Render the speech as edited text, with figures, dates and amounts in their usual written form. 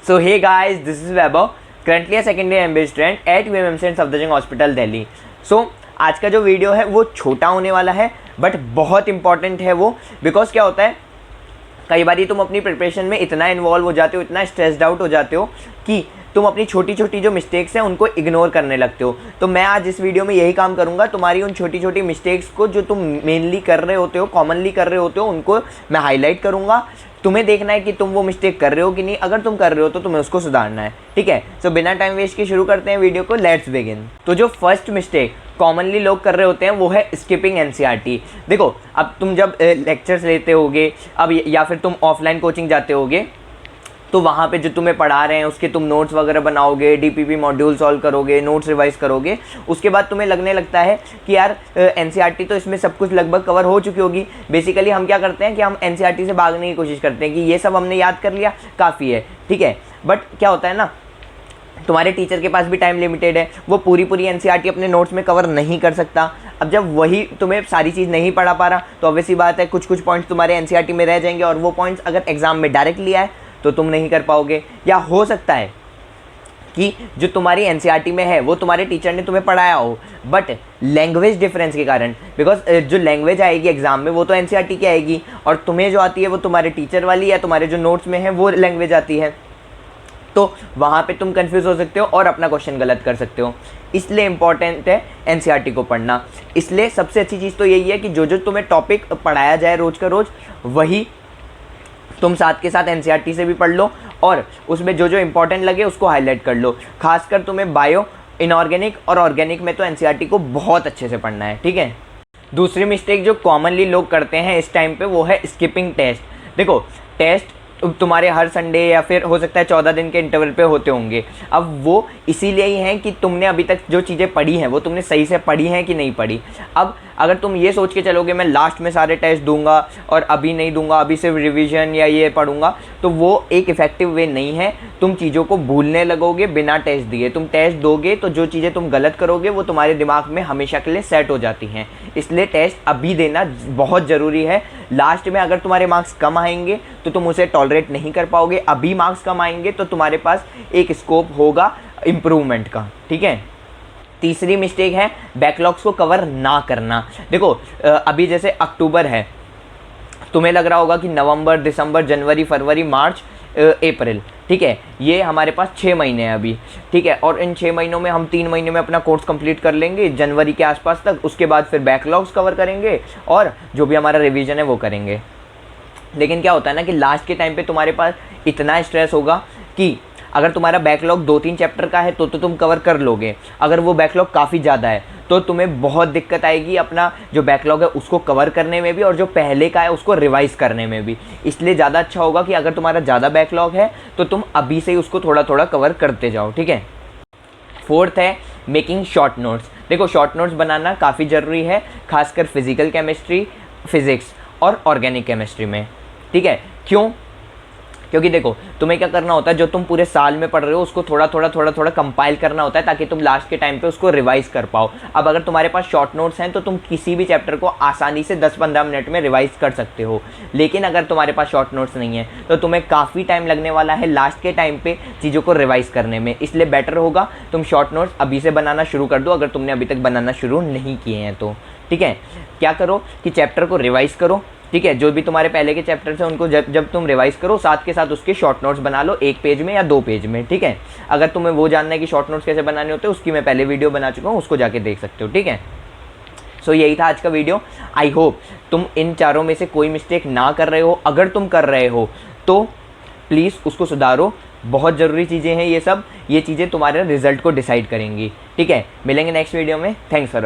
So hey guys, this is Vaibhav, currently a second year MBA student at UMMC and Safdarjung hospital Delhi. So आज का जो video है वो छोटा होने वाला है बट बहुत इंपॉर्टेंट है वो, बिकॉज क्या होता है कई बार तुम अपनी प्रिपरेशन में इतना इन्वॉल्व हो जाते हो, इतना स्ट्रेस्ड आउट हो जाते हो कि तुम अपनी छोटी छोटी जो मिस्टेक्स हैं उनको इग्नोर करने लगते हो। तो मैं आज इस वीडियो में यही काम करूंगा, तुम्हारी उन छोटी छोटी मिस्टेक्स को जो तुम मेनली कर रहे होते हो, कॉमनली कर रहे होते हो, उनको मैं हाईलाइट करूंगा। तुम्हें देखना है कि तुम वो मिस्टेक कर रहे हो कि नहीं। अगर तुम कर रहे हो तो तुम्हें उसको सुधारना है, ठीक है। सो बिना टाइम वेस्ट के शुरू करते हैं वीडियो को, लेट्स बिगिन। तो जो फर्स्ट मिस्टेक कॉमनली लोग कर रहे होते हैं वो है स्किपिंग एनसीईआरटी। देखो, अब तुम जब लेक्चर्स लेते होगे अब या फिर तुम ऑफलाइन कोचिंग जाते होगे तो वहाँ पे जो तुम्हें पढ़ा रहे हैं उसके तुम नोट्स वगैरह बनाओगे, डीपीपी मॉड्यूल सॉल्व करोगे, नोट्स रिवाइज करोगे। उसके बाद तुम्हें लगने लगता है कि यार एनसीईआरटी तो इसमें सब कुछ लगभग कवर हो चुकी होगी। बेसिकली हम क्या करते हैं कि हम एनसीईआरटी से भागने की कोशिश करते हैं कि ये सब हमने याद कर लिया, काफ़ी है, ठीक है। बट क्या होता है ना, तुम्हारे टीचर के पास भी टाइम लिमिटेड है, वो पूरी एनसीईआरटी अपने नोट्स में कवर नहीं कर सकता। अब जब वही तुम्हें सारी चीज़ नहीं पढ़ा पा रहा तो ऑब्वियस सी बात है कुछ पॉइंट्स तुम्हारे एनसीईआरटी में रह जाएंगे और वो पॉइंट्स अगर एग्जाम में डायरेक्ट लिया है तो तुम नहीं कर पाओगे। या हो सकता है कि जो तुम्हारी एनसीईआरटी में है वो तुम्हारे टीचर ने तुम्हें पढ़ाया हो बट लैंग्वेज डिफरेंस के कारण, बिकॉज जो लैंग्वेज आएगी एग्जाम में वो तो एनसीईआरटी की आएगी और तुम्हें जो आती है वो तुम्हारे टीचर वाली या तुम्हारे जो नोट्स में है वो लैंग्वेज आती है। तो वहाँ पे तुम कंफ्यूज हो सकते हो और अपना क्वेश्चन गलत कर सकते हो। इसलिए इंपॉर्टेंट है एनसीईआरटी को पढ़ना। इसलिए सबसे अच्छी चीज़ तो यही है कि जो तुम्हें टॉपिक पढ़ाया जाए रोज़ का रोज़ वही तुम साथ के साथ एनसीईआरटी से भी पढ़ लो और उसमें जो इंपॉर्टेंट लगे उसको हाईलाइट कर लो। खासकर तुम्हें बायो, इनऑर्गेनिक और ऑर्गेनिक में तो एनसीईआरटी को बहुत अच्छे से पढ़ना है, ठीक है। दूसरी मिस्टेक जो कॉमनली लोग करते हैं इस टाइम पे वो है स्किपिंग टेस्ट। देखो, टेस्ट तुम्हारे हर संडे या फिर हो सकता है 14 दिन के इंटरवल पे होते होंगे। अब वो इसीलिए ही हैं कि तुमने अभी तक जो चीज़ें पढ़ी हैं वो तुमने सही से पढ़ी हैं कि नहीं पढ़ी। अब अगर तुम ये सोच के चलोगे मैं लास्ट में सारे टेस्ट दूंगा और अभी नहीं दूंगा, अभी सिर्फ रिवीजन या ये पढ़ूंगा, तो वो एक इफ़ेक्टिव वे नहीं है। तुम चीज़ों को भूलने लगोगे बिना टेस्ट दिए। तुम टेस्ट दोगे तो जो चीज़ें तुम गलत करोगे वो तुम्हारे दिमाग में हमेशा के लिए सेट हो जाती हैं। इसलिए टेस्ट अभी देना बहुत ज़रूरी है। लास्ट में अगर तुम्हारे मार्क्स कम आएंगे तो तुम उसे टॉलरेट नहीं कर पाओगे। अभी मार्क्स कम आएंगे तो तुम्हारे पास एक स्कोप होगा इम्प्रूवमेंट का, ठीक है। तीसरी मिस्टेक है बैकलॉग्स को कवर ना करना। देखो, अभी जैसे अक्टूबर है, तुम्हें लग रहा होगा कि नवंबर, दिसंबर, जनवरी, फरवरी, मार्च, अप्रैल, ठीक है, ये हमारे पास 6 महीने हैं अभी, ठीक है। और इन 6 महीनों में हम 3 महीने में अपना कोर्स कंप्लीट कर लेंगे जनवरी के आसपास तक। उसके बाद फिर बैकलॉग्स कवर करेंगे और जो भी हमारा रिवीजन है वो करेंगे। लेकिन क्या होता है ना कि लास्ट के टाइम पे तुम्हारे पास इतना स्ट्रेस होगा कि अगर तुम्हारा बैकलॉग 2-3 चैप्टर का है तो तुम कवर कर लोगे। अगर वो बैकलॉग काफ़ी ज़्यादा है तो तुम्हें बहुत दिक्कत आएगी अपना जो बैकलॉग है उसको कवर करने में भी और जो पहले का है उसको रिवाइज़ करने में भी। इसलिए ज़्यादा अच्छा होगा कि अगर तुम्हारा ज़्यादा बैकलॉग है तो तुम अभी से ही उसको थोड़ा थोड़ा कवर करते जाओ, ठीक है। फोर्थ है मेकिंग शॉर्ट नोट्स। देखो, शॉर्ट नोट्स बनाना काफ़ी ज़रूरी है, खासकर फिजिकल केमिस्ट्री, फिज़िक्स और ऑर्गेनिक केमिस्ट्री में, ठीक है। क्यों? क्योंकि देखो, तुम्हें क्या करना होता है, जो तुम पूरे साल में पढ़ रहे हो उसको थोड़ा थोड़ा कंपाइल करना होता है ताकि तुम लास्ट के टाइम पे उसको रिवाइज कर पाओ। अब अगर तुम्हारे पास शॉर्ट नोट्स हैं तो तुम किसी भी चैप्टर को आसानी से 10-15 मिनट में रिवाइज कर सकते हो। लेकिन अगर तुम्हारे पास शॉर्ट नोट्स नहीं है तो तुम्हें काफ़ी टाइम लगने वाला है लास्ट के टाइम पे चीज़ों को रिवाइज करने में। इसलिए बेटर होगा तुम शॉर्ट नोट्स अभी से बनाना शुरू कर दो, अगर तुमने अभी तक बनाना शुरू नहीं किए हैं तो, ठीक है। क्या करो कि चैप्टर को रिवाइज करो, ठीक है। जो भी तुम्हारे पहले के चैप्टर्स हैं उनको जब तुम रिवाइज करो साथ के साथ उसके शॉर्ट नोट्स बना लो, 1 पेज में या 2 पेज में, ठीक है। अगर तुम्हें वो जानना है कि शॉर्ट नोट्स कैसे बनाने होते हैं उसकी मैं पहले वीडियो बना चुका हूँ, उसको जाके देख सकते हो, ठीक है। सो यही था आज का वीडियो। आई होप तुम इन चारों में से कोई मिस्टेक ना कर रहे हो। अगर तुम कर रहे हो तो प्लीज़ उसको सुधारो। बहुत ज़रूरी चीज़ें हैं ये सब, ये चीज़ें तुम्हारे रिजल्ट को डिसाइड करेंगी, ठीक है। मिलेंगे नेक्स्ट वीडियो में। Thanks for watching.